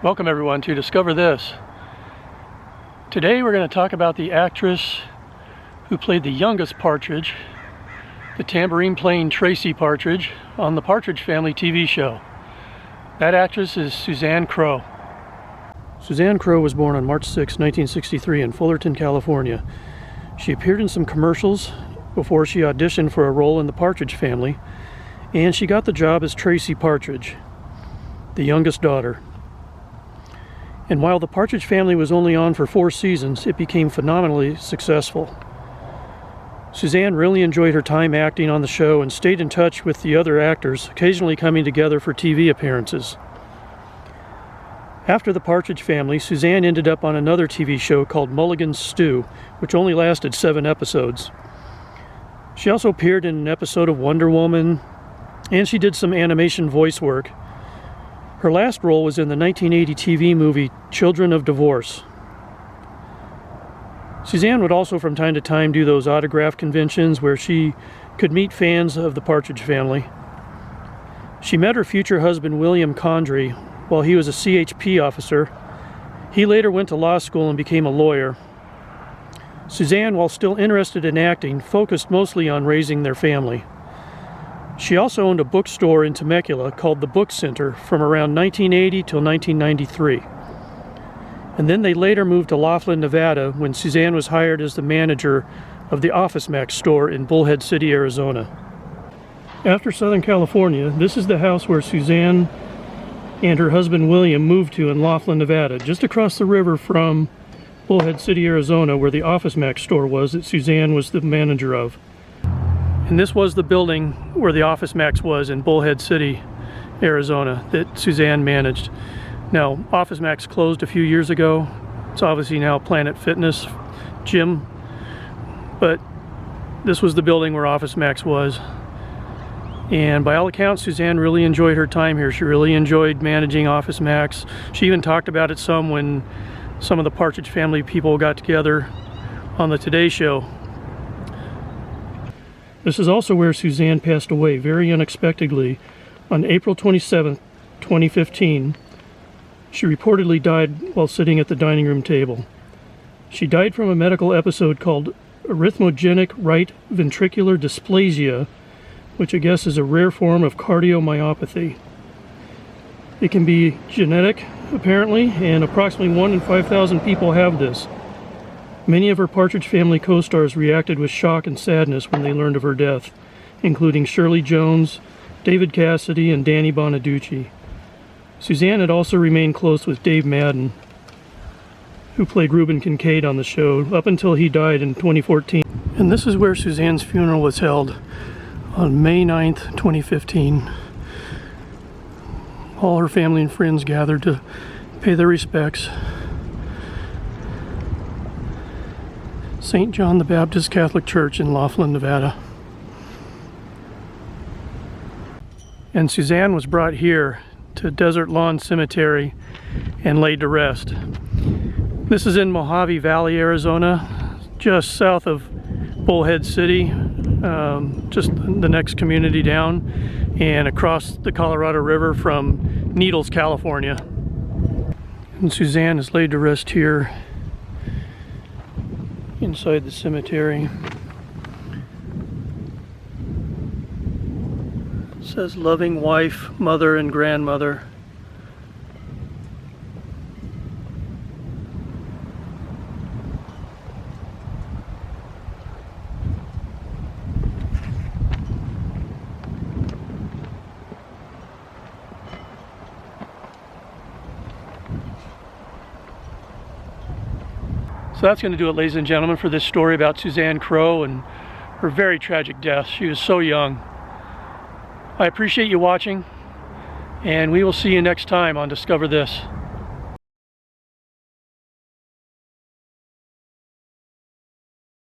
Welcome everyone to Discover This. Today we're going to talk about the actress who played the youngest Partridge, the tambourine playing Tracy Partridge, on the Partridge Family TV show. That actress is Suzanne Crough. Suzanne Crough was born on March 6, 1963 in Fullerton, California. She appeared in some commercials before she auditioned for a role in the Partridge Family, and she got the job as Tracy Partridge, the youngest daughter. And while the Partridge Family was only on for 4 seasons, it became phenomenally successful. Suzanne really enjoyed her time acting on the show and stayed in touch with the other actors, occasionally coming together for TV appearances. After the Partridge Family, Suzanne ended up on another TV show called Mulligan's Stew, which only lasted 7 episodes. She also appeared in an episode of Wonder Woman, and she did some animation voice work. Her last role was in the 1980 TV movie Children of Divorce. Suzanne would also from time to time do those autograph conventions where she could meet fans of the Partridge Family. She met her future husband William Condrey while he was a CHP officer. He later went to law school and became a lawyer. Suzanne, while still interested in acting, focused mostly on raising their family. She also owned a bookstore in Temecula called the Book Center from around 1980 till 1993. And then they later moved to Laughlin, Nevada when Suzanne was hired as the manager of the Office Max store in Bullhead City, Arizona. After Southern California, this is the house where Suzanne and her husband William moved to in Laughlin, Nevada, just across the river from Bullhead City, Arizona, where the Office Max store was that Suzanne was the manager of. And this was the building where the Office Max was in Bullhead City, Arizona, that Suzanne managed. Now, Office Max closed a few years ago. It's obviously now Planet Fitness gym, but this was the building where Office Max was. And by all accounts, Suzanne really enjoyed her time here. She really enjoyed managing Office Max. She even talked about it some when some of the Partridge Family people got together on the Today Show. This is also where Suzanne passed away very unexpectedly on April 27, 2015. She reportedly died while sitting at the dining room table. She died from a medical episode called arrhythmogenic right ventricular dysplasia, which I guess is a rare form of cardiomyopathy. It can be genetic, apparently, and approximately 1 in 5,000 people have this. Many of her Partridge Family co-stars reacted with shock and sadness when they learned of her death, including Shirley Jones, David Cassidy, and Danny Bonaducci. Suzanne had also remained close with Dave Madden, who played Reuben Kincaid on the show, up until he died in 2014. And this is where Suzanne's funeral was held on May 9th, 2015. All her family and friends gathered to pay their respects. St. John the Baptist Catholic Church in Laughlin, Nevada. And Suzanne was brought here to Desert Lawn Cemetery and laid to rest. This is in Mojave Valley, Arizona, just south of Bullhead City, just the next community down, and across the Colorado River from Needles, California. And Suzanne is laid to rest here inside the cemetery. It says loving wife, mother, and grandmother. So that's going to do it, ladies and gentlemen, for this story about Suzanne Crough and her very tragic death. She was so young. I appreciate you watching, and we will see you next time on Discover This.